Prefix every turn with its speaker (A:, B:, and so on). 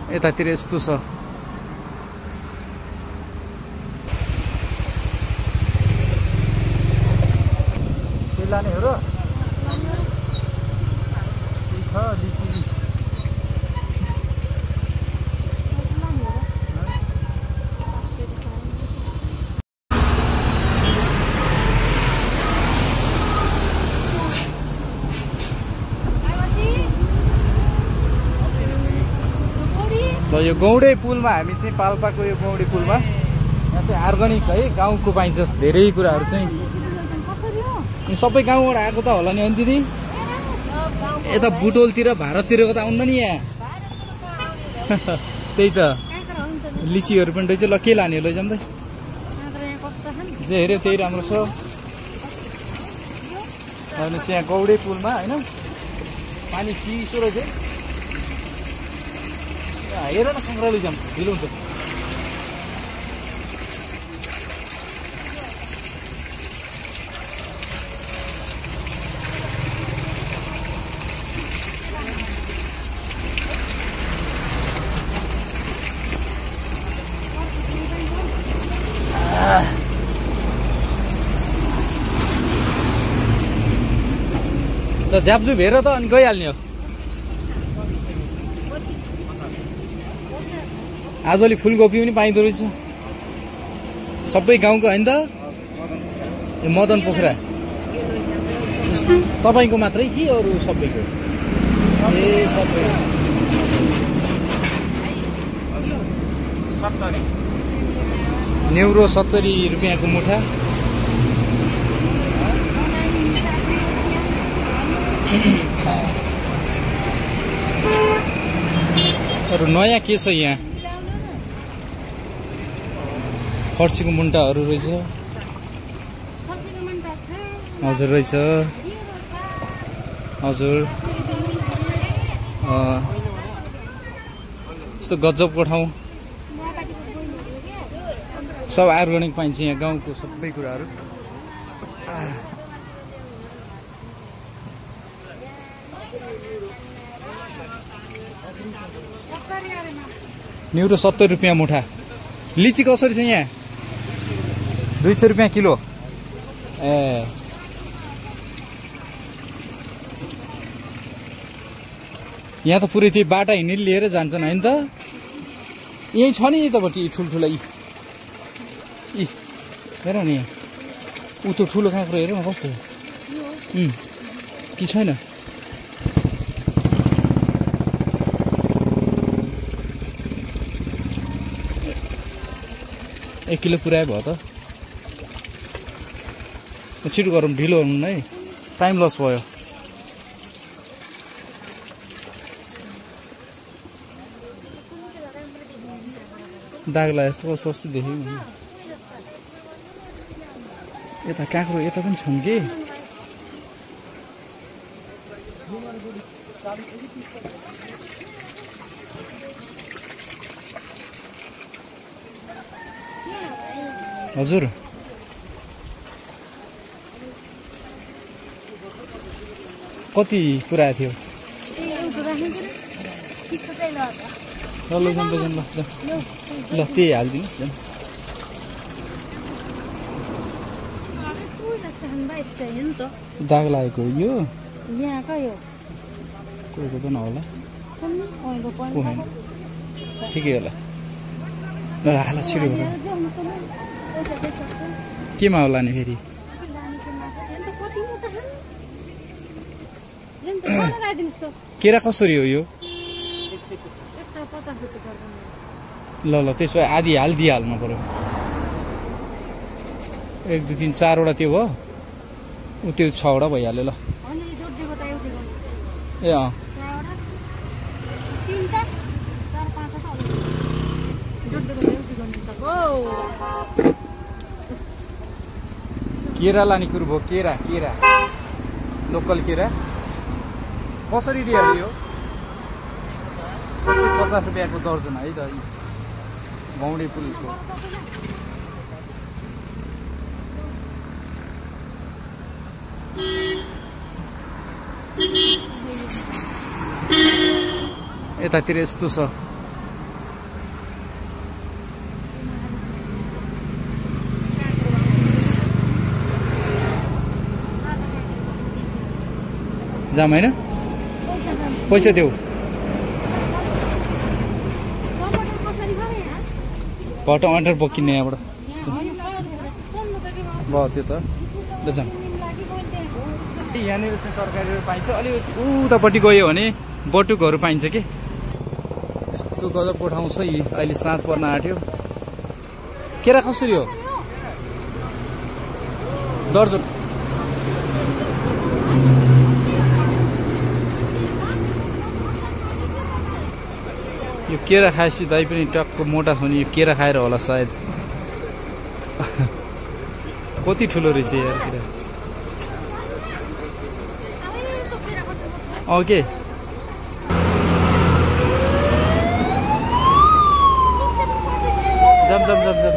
A: यतातिर यस्तो छ लाने हो र ल यो गौडे पुलमा हामी चाहिँ पाल्पाको यो गौडे पुलमा यहाँ चाहिँ अर्ग्यानिक है गाउँको पाइन्छ धेरै कुराहरू चाहिँ सबै गाउँबाट आएको त होला नि अनि दिदी यता बुटोलतिर भारततिरको त आउनु नि यहाँ त्यही त लिचीहरू पनि रहेछ ल के लाने लैजाउँ त जे हेऱ्यो त्यही राम्रो छ हेर्नुहोस् यहाँ गौडे पुलमा होइन पानी चिसो रहेछ हेर न सङ्ग्रह लैजाउँ ढिलो हुन्छ झ्यापझुप हेर त अनि गइहाल्ने हो आजोली फुलकोपी पनि पाइँदो रहेछ सबै गाउँको होइन त मदन पोखरा तपाईँको मात्रै कि अरू सबैको ए सबै 70 रुपियाँको मुठा अरू नयाँ के छ यहाँ फर्सीको मुन्टाहरू रहेछ हजुर रहेछ हजुर यस्तो गजबको ठाउँ सब अर्ग्यानिक पाइन्छ यहाँ गाउँको सबै कुराहरू न्युरो 70 रुपियाँ मुठा लिची कसरी छ यहाँ 200 रुपियाँ किलो ए यहाँ त पुरै त्यो बाटा हिँड्ने लिएर जान्छन् हैन त यही छ नि यतापट्टि ठुल्ठुला यी हेर नि उ त्यो ठुलो काँक्रो हेर न कस्तो कि छैन 1 किलो पुऱ्याए भयो त छिटो गरौँ ढिलो हुनु है टाइम लस भयो दागला यस्तो कस्तो कस्तो देख्यो यता काँक्रो यता पनि छन् के हजुर कति पुरा थियो ल त्यही हालिदिनुहोस् दाग लागेको यो कोहीको त नहोला ठिकै होला ल हाल छिटो केमा होला नि फेरि केरा कसरी हो यो ल ल त्यसो भए आधी हालिदिइहाल्नु पर्यो 1 2 3 4 वटा त्यो भयो उ त्यो 6 वटा भइहाल्यो ल ए अँ केरा लाने कुरो भयो केरा केरा लोकल केरा कसरी दिइहाल्यो 50 रुपियाँको दर्जन है त गौडे पुलको यतातिर यस्तो छ जाम हैन पैसा देऊ टमाटर बोकिने यहाँबाट भयो त्यो त ल जाम यहाँनिर चाहिँ तरकारीहरू पाइन्छ अलि उतापट्टि गयो भने बटुकहरू पाइन्छ कि यस्तो गजबको ठाउँ छ यी अहिले साँझ पर्न आँट्यो केरा कसरी हो दर्जन यो केरा खाएपछि दाइ पनि टक्क मोटा छ नि यो केरा खाएर होला सायद कति ठुलो रहेछ यार केरा ओके जम जम जम जम